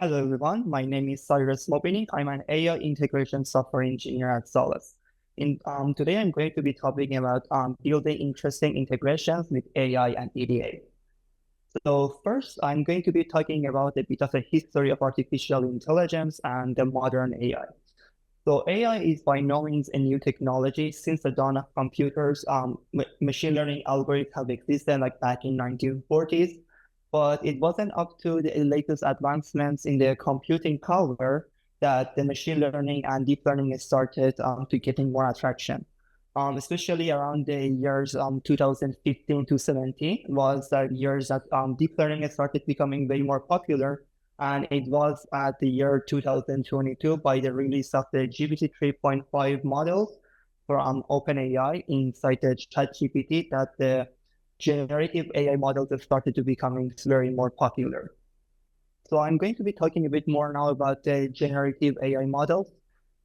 Hello everyone, my name is Cyrus Mobini. I'm an AI integration software engineer at Solus. Today I'm going to be talking about building interesting integrations with AI and EDA. So first, I'm going to be talking about a bit of a history of artificial intelligence and the modern AI. So AI is by no means a new technology. Since the dawn of computers, machine learning algorithms have existed like back in 1940s, but it wasn't up to the latest advancements in the computing power that the machine learning and deep learning started to getting more attraction. Especially around the years 2015 to 17 was the years that deep learning started becoming very more popular. And it was at the year 2022 by the release of the GPT 3.5 models from OpenAI inside the ChatGPT that the generative AI models have started to becoming very more popular. So I'm going to be talking a bit more now about the generative AI models.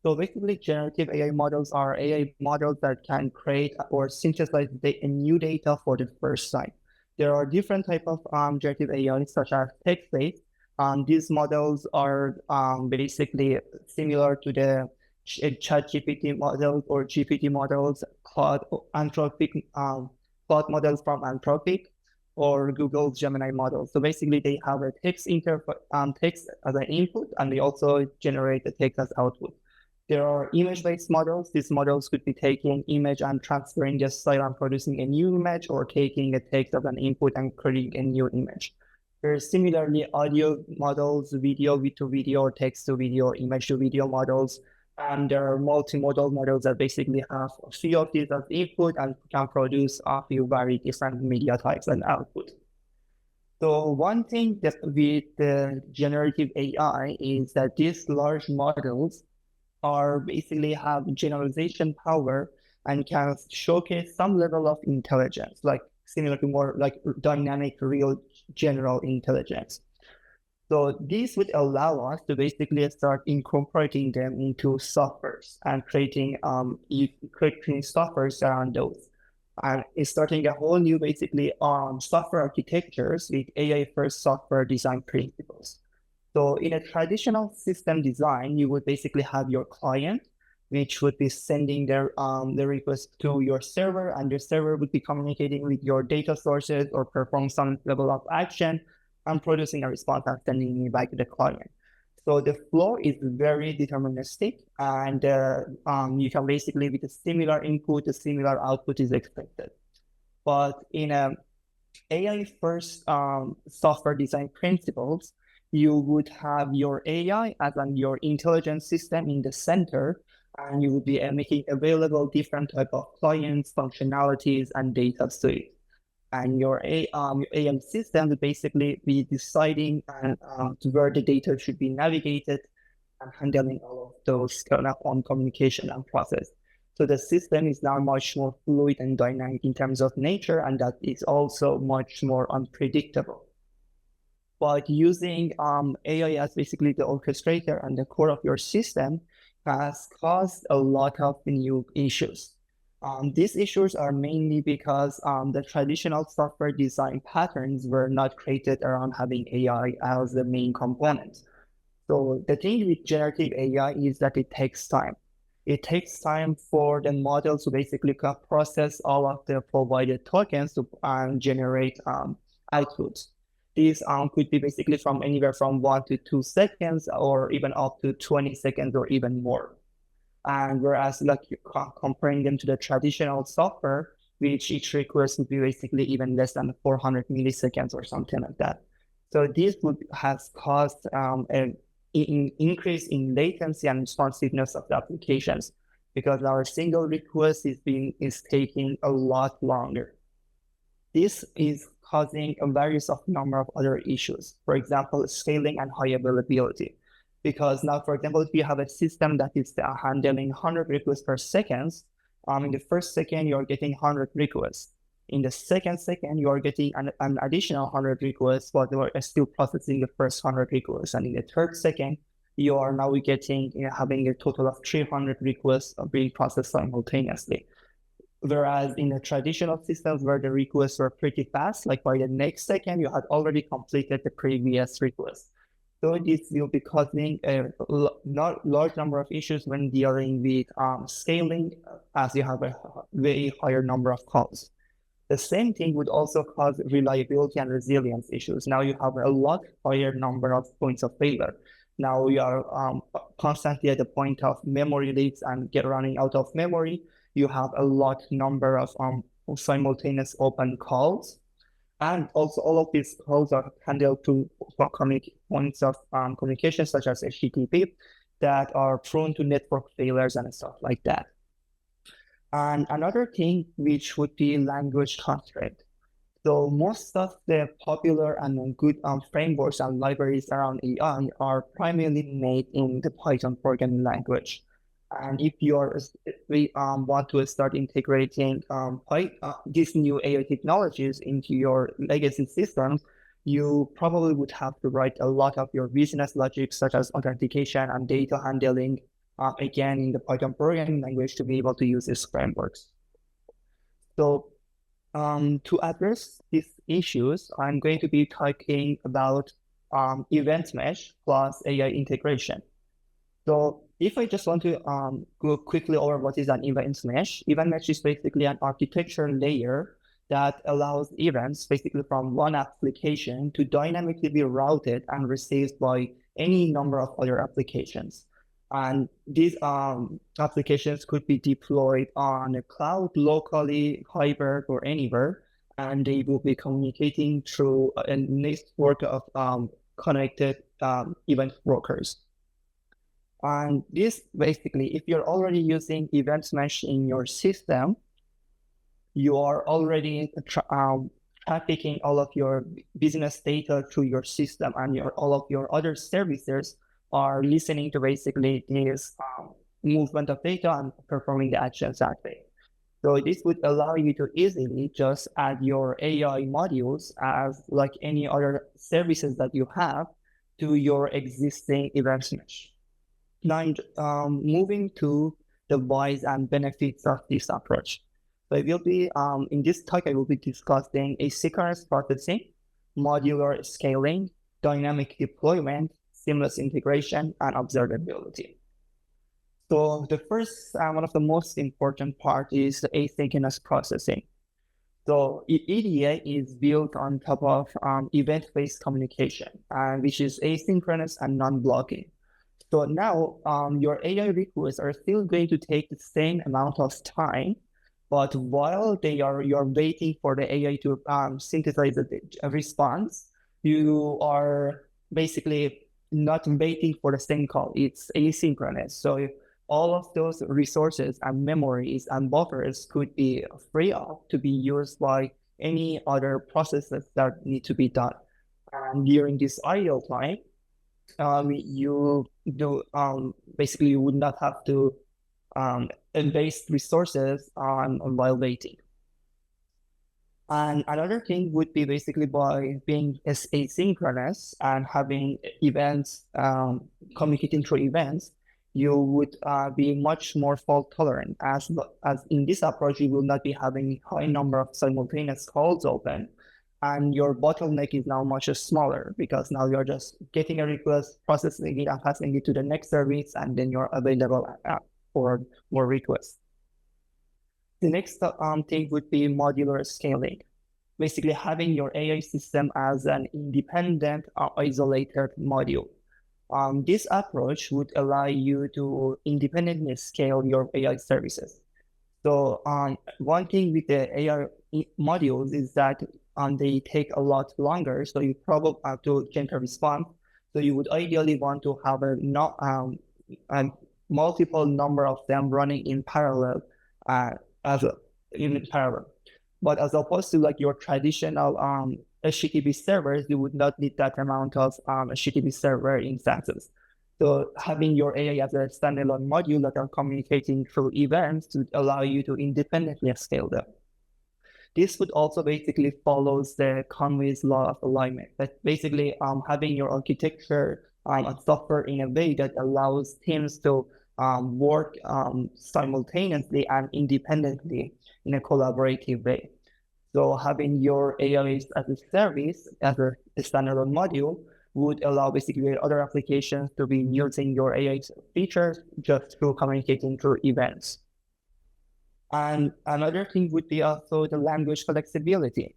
So basically, generative AI models are AI models that can create or synthesize new data for the first time. There are different types of generative AI, such as text-based. These models are basically similar to the ChatGPT models or GPT models, Claude models from Anthropic, or Google's Gemini model. So basically, they have a text as an input, and they also generate the text as output. There are image-based models. These models could be taking image and transferring the style and producing a new image, or taking a text as an input and creating a new image. There are similarly audio models, video to video, or text to video, or image to video models. And there are multimodal models that basically have a few of these as input and can produce a few very different media types and output. So one thing that with the generative AI is that these large models are basically have generalization power and can showcase some level of intelligence, like similar to more like dynamic, real general intelligence. So this would allow us to basically start incorporating them into softwares and creating softwares around those. And it's starting a whole new basically software architectures with AI first software design principles. So in a traditional system design, you would basically have your client, which would be sending the request to your server, and your server would be communicating with your data sources or perform some level of action and producing a response and sending it back to the client. So the flow is very deterministic, and you can basically, with a similar input, a similar output is expected. But in AI first software design principles, you would have your AI as your intelligence system in the center, and you would be making available different type of clients, functionalities, and data to it. And your AI system would basically be deciding to where the data should be navigated and handling all of those kind of communication and process. So the system is now much more fluid and dynamic in terms of nature, and that is also much more unpredictable. But using AI as basically the orchestrator and the core of your system has caused a lot of new issues. These issues are mainly because the traditional software design patterns were not created around having AI as the main component. So the thing with generative AI is that it takes time. It takes time for the model to basically process all of the provided tokens to generate outputs. These could be basically from anywhere from 1 to 2 seconds, or even up to 20 seconds or even more. And whereas like comparing them to the traditional software, which each request would be basically even less than 400 milliseconds or something like that. So this has caused an increase in latency and responsiveness of the applications, because our single request is taking a lot longer. This is causing a various of number of other issues. For example, scaling and high availability. Because now, for example, if you have a system that is handling 100 requests per second, in the first second, you're getting 100 requests. In the second, you are getting an additional 100 requests, but they are still processing the first 100 requests. And in the third second, you are now having a total of 300 requests being processed simultaneously. Whereas in the traditional systems where the requests were pretty fast, like by the next second, you had already completed the previous request. So this will be causing a not large number of issues when dealing with scaling, as you have a very higher number of calls. The same thing would also cause reliability and resilience issues. Now you have a lot higher number of points of failure. Now we are constantly at the point of memory leaks and running out of memory. You have a lot number of simultaneous open calls. And also all of these calls are handled to points of communication, such as HTTP, that are prone to network failures and stuff like that. And another thing which would be language constraint. So most of the popular and good frameworks and libraries around AI are primarily made in the Python programming language. And if we want to start integrating these new AI technologies into your legacy systems, you probably would have to write a lot of your business logic, such as authentication and data handling, again in the Python programming language to be able to use these frameworks. So to address these issues, I'm going to be talking about event mesh plus AI integration. So if I just want to go quickly over what is an event mesh is basically an architecture layer that allows events basically from one application to dynamically be routed and received by any number of other applications. And these applications could be deployed on a cloud, locally, hybrid, or anywhere, and they will be communicating through a network of connected event brokers. And this basically, if you're already using event mesh in your system, you are already trafficking all of your business data through your system, and all of your other services are listening to basically this movement of data and performing the actions that way. So this would allow you to easily just add your AI modules as like any other services that you have to your existing event mesh. Now, moving to the whys and benefits of this approach. So I will be, in this talk, I will be discussing asynchronous processing, modular scaling, dynamic deployment, seamless integration, and observability. So the first, one of the most important part is the asynchronous processing. So EDA is built on top of event-based communication, which is asynchronous and non-blocking. So now your AI requests are still going to take the same amount of time, but while you're waiting for the AI to synthesize a response, you are basically not waiting for the same call. It's asynchronous. So all of those resources and memories and buffers could be free up to be used by any other processes that need to be done. And during this idle time, you basically you would not have to invest resources on while waiting. And another thing would be basically by being asynchronous and having events, communicating through events, you would be much more fault tolerant. As in this approach, you will not be having high number of simultaneous calls open, and your bottleneck is now much smaller because now you're just getting a request, processing it, and passing it to the next service, and then you're available for more requests. The next thing would be modular scaling. Basically having your AI system as an independent isolated module. This approach would allow you to independently scale your AI services. So one thing with the AI modules is that they take a lot longer, so you probably have to generate a response. So you would ideally want to have a multiple number of them running in parallel, in parallel. But as opposed to like your traditional HTTP servers, you would not need that amount of HTTP server instances. So having your AI as a standalone module that are communicating through events to allow you to independently scale them. This would also basically follows the Conway's law of alignment. That basically having your architecture and software in a way that allows teams to work simultaneously and independently in a collaborative way. So having your AI as a service, as a standalone module, would allow basically other applications to be using your AI features just through communicating through events. And another thing would be also the language flexibility.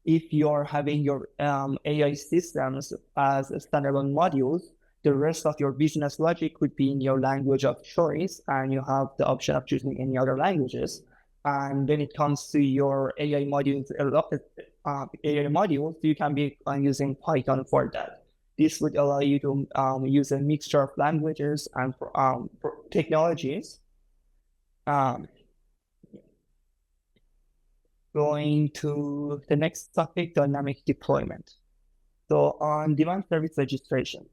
If you're having your AI systems as standalone modules, the rest of your business logic could be in your language of choice, and you have the option of choosing any other languages. And when it comes to your AI modules, you can be using Python for that. This would allow you to use a mixture of languages and technologies. Going to the next topic, dynamic deployment. So on-demand service registration,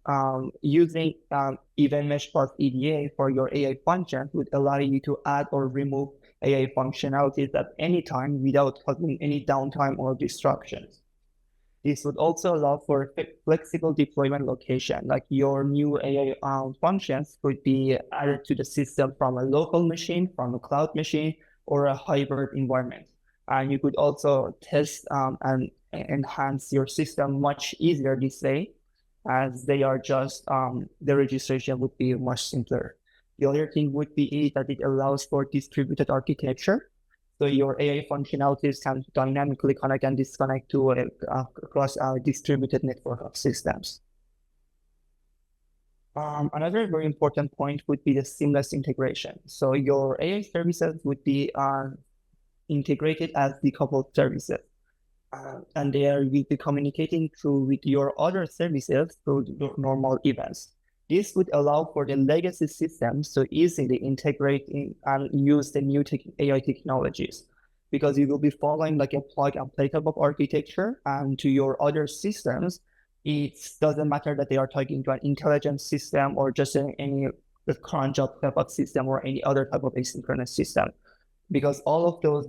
using Event Mesh plus EDA for your AI functions would allow you to add or remove AI functionalities at any time without causing any downtime or disruptions. This would also allow for flexible deployment location, like your new AI functions could be added to the system from a local machine, from a cloud machine, or a hybrid environment. And you could also test and enhance your system much easier this way, as they are just, the registration would be much simpler. The other thing would be that it allows for distributed architecture. So your AI functionalities can dynamically connect and disconnect to across a distributed network of systems. Another very important point would be the seamless integration. So your AI services would be integrated as decoupled services. And they will be communicating through with your other services through normal events. This would allow for the legacy systems to easily integrate in and use the new AI technologies, because you will be following like a plug and play type of architecture, and to your other systems, it doesn't matter that they are talking to an intelligent system or just any cron job type of system or any other type of asynchronous system, because all of those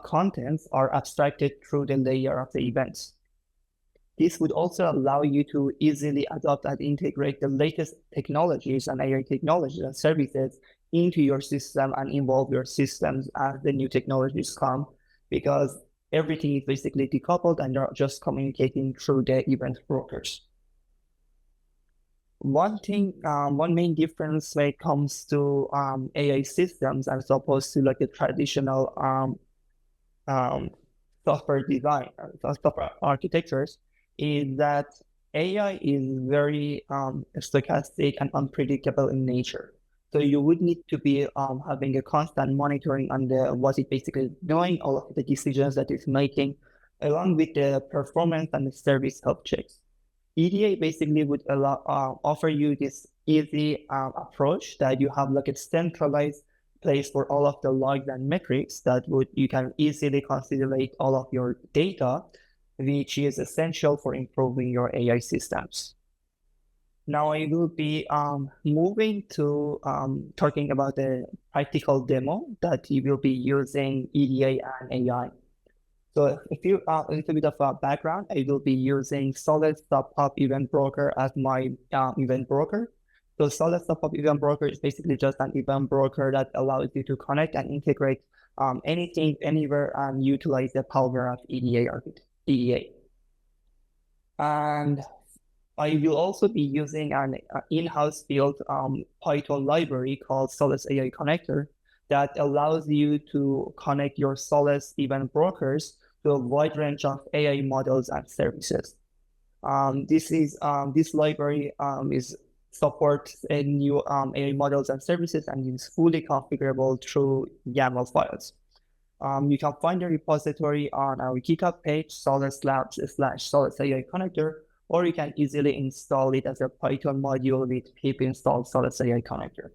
contents are abstracted through the layer of the events. This would also allow you to easily adopt and integrate the latest technologies and AI technologies and services into your system and involve your systems as the new technologies come, because everything is basically decoupled and they're just communicating through the event brokers. One main difference when it comes to AI systems as opposed to like the traditional software design, software architectures, is that AI is very stochastic and unpredictable in nature. So you would need to be having a constant monitoring on what it basically doing, all of the decisions that it's making, along with the performance and the service health checks. EDA basically would offer you this easy approach that you have like a centralized place for all of the logs and metrics that you can easily consolidate all of your data, which is essential for improving your AI systems. Now I will be moving to talking about the practical demo that you will be using EDA and AI. So a little bit of background, I will be using Solid Sub-Hub Event Broker as my event broker. So Solid Sub-Hub Event Broker is basically just an event broker that allows you to connect and integrate anything, anywhere, and utilize the power of EDA. And I will also be using an in-house built Python library called Solus AI Connector that allows you to connect your Solus event brokers to a wide range of AI models and services. This library supports new AI models and services and is fully configurable through YAML files. You can find the repository on our GitHub page, solus.labs/Solus AI Connector, or you can easily install it as a Python module with pip install Solus AI Connector.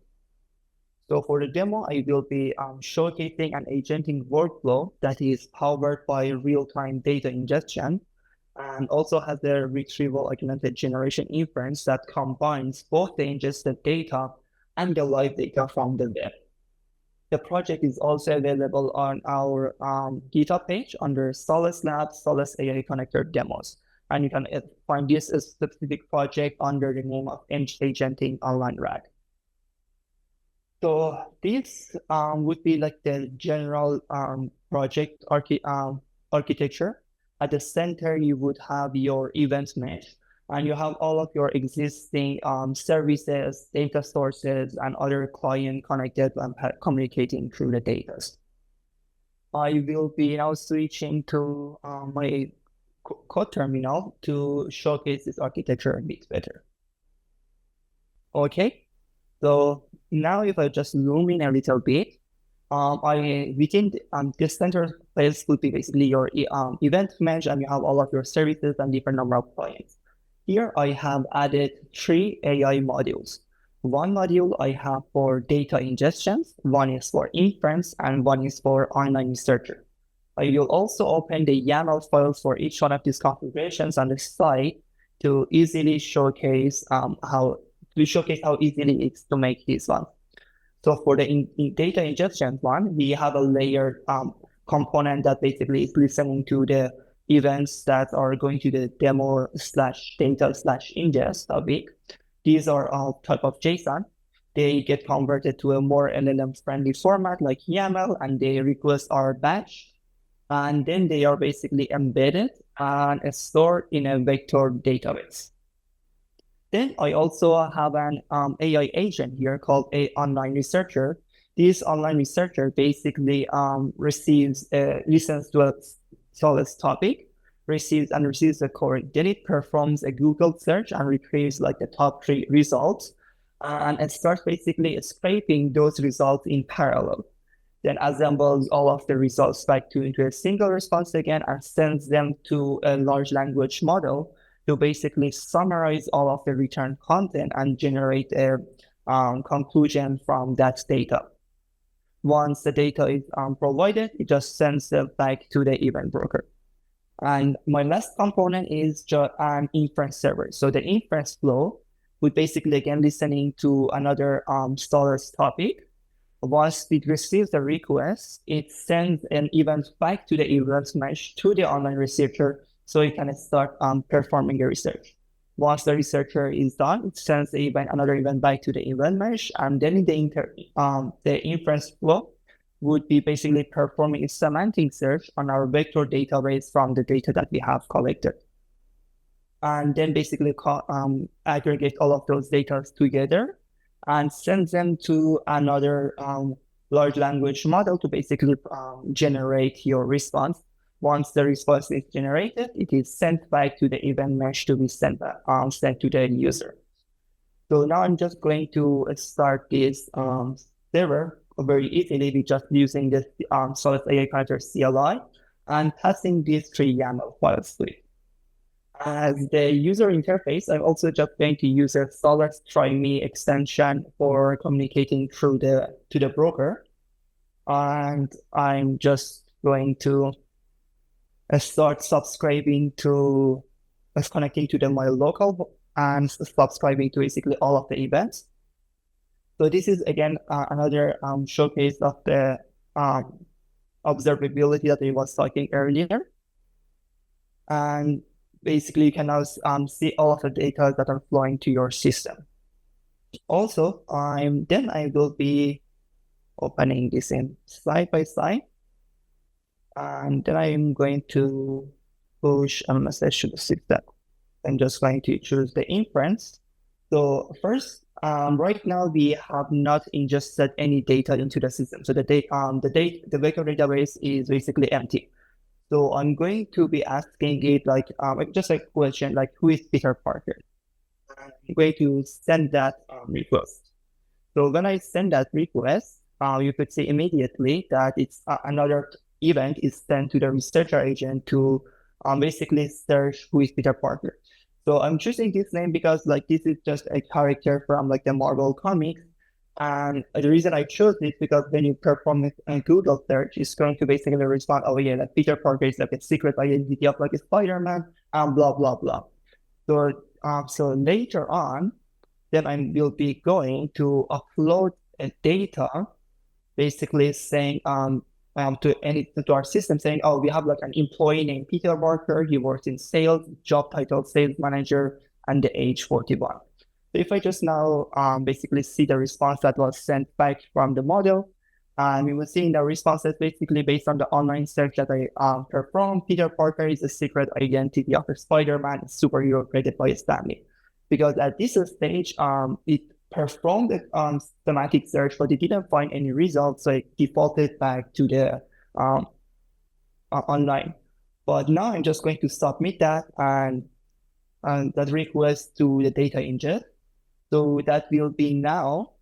So for the demo, I will be showcasing an agentic workflow that is powered by real-time data ingestion and also has the retrieval augmented generation inference that combines both the ingested data and the live data from the web. The project is also available on our GitHub page under Solus Labs, Solus AI Connector demos. And you can find this specific project under the name of Agentic Online RAG. So this would be like the general project architecture. At the center, you would have your event mesh. and you have all of your existing services, data sources, and other client connected and communicating through the data. I will be now switching to my code terminal to showcase this architecture a bit better. Okay, so now if I just zoom in a little bit, within this center place would be basically your event mesh, and you have all of your services and different number of clients. Here I have added 3 AI modules. One module I have for data ingestions, one is for inference, and one is for online researcher. I will also open the YAML files for each one of these configurations on the side to easily showcase how easily it's to make this one. So for the data ingestion one, we have a layered component that basically is listening to the events that are going to the demo/data/ingest topic. These are all type of JSON. They get converted to a more LLM-friendly format like YAML, and they request our batch. And then they are basically embedded and stored in a vector database. Then I also have an AI agent here called a online researcher. This online researcher basically listens to a solid topic, receives the code. Then it performs a Google search and retrieves like the top 3 results, and it starts basically scraping those results in parallel. Then assembles all of the results back into a single response again and sends them to a large language model to basically summarize all of the return content and generate a conclusion from that data. Once the data is provided, it just sends it back to the event broker. And my last component is just an inference server. So the inference flow would basically, again, listening to another scholar's topic. Once it receives the request, it sends an event back to the event mesh to the online researcher so it can start performing the research. Once the researcher is done, it sends another event back to the event mesh, and then the inference flow would be basically performing a semantic search on our vector database from the data that we have collected. And then basically aggregate all of those data together and send them to another large language model to basically generate your response. Once the response is generated, it is sent back to the event mesh to be sent to the user. So now I'm just going to start this server very easily with just using this Solid AI Connector CLI and passing these 3 YAML files to it. As the user interface, I'm also just going to use a Solid Try Me extension for communicating to the broker. And I'm just going to start subscribing to, connecting to my local and subscribing to basically all of the events. So this is again another showcase of the observability that I was talking earlier. And basically you can now see all of the data that are flowing to your system. Also, I will be opening this in side by side. And then I'm going to push a message to the system. I'm just going to choose the inference. So first, right now we have not ingested any data into the system. So the vector database is basically empty. So I'm going to be asking it like just a question like, who is Peter Parker? I'm going to send that request. So when I send that request, you could see immediately that it's another event is sent to the researcher agent to basically search who is Peter Parker. So I'm choosing this name because like this is just a character from like the Marvel comics. And the reason I chose this because when you perform a Google search, it's going to basically respond, oh yeah, like Peter Parker is like a secret identity of like a Spider-Man and blah, blah, blah. So later on, then I will be going to upload a data basically saying to our system saying, oh, we have like an employee named Peter Parker. He works in sales, job title, sales manager, and the age 41. So if I just now basically see the response that was sent back from the model, And we were seeing the responses basically based on the online search that I performed. Peter Parker is a secret identity of a Spider-Man, a superhero created by his family. Because at this stage, it performed a thematic search, but it didn't find any results, so it defaulted back to the online. But now I'm just going to submit that and that request to the data ingest. So that will be now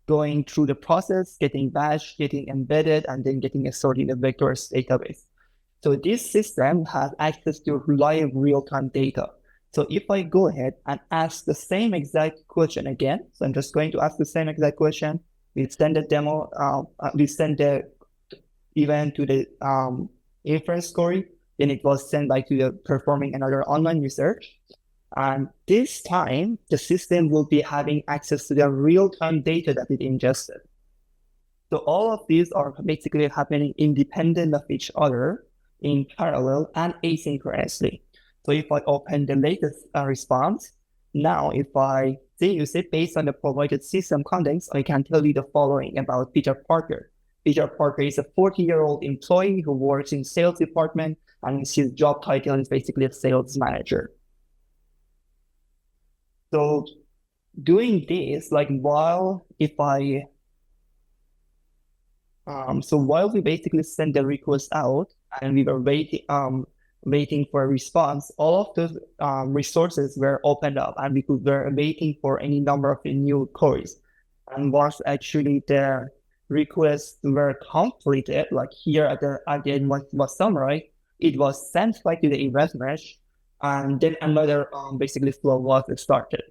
going through the process, getting batched, getting embedded, and then getting stored in the vectors database. So this system has access to live real-time data. So if I go ahead and ask the same exact question again, so I'm just going to ask the same exact question, we send the demo, we send the event to the inference query, then it was sent back to the performing another online research. And this time, the system will be having access to the real-time data that it ingested. So all of these are basically happening independent of each other in parallel and asynchronously. So if I open the latest response, now if I use it based on the provided system context, I can tell you the following about Peter Parker. Peter Parker is a 40-year-old employee who works in sales department, and his job title is basically a sales manager. So doing this, like while we basically send the request out and we were waiting for a response, all of those resources were opened up and we were waiting for any number of new queries. And once actually the requests were completed, like here at the end was summarized, it was sent back to the event mesh, and then another basically flow was started.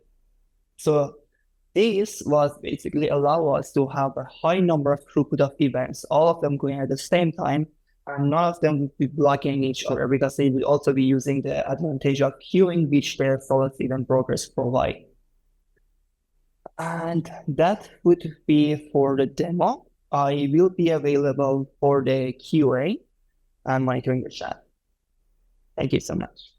So this was basically allow us to have a high number of throughput of events, all of them going at the same time, and none of them would be blocking each other because they would also be using the advantage of queuing, which the solid event brokers provide. And that would be for the demo. I will be available for the QA and monitoring the chat. Thank you so much.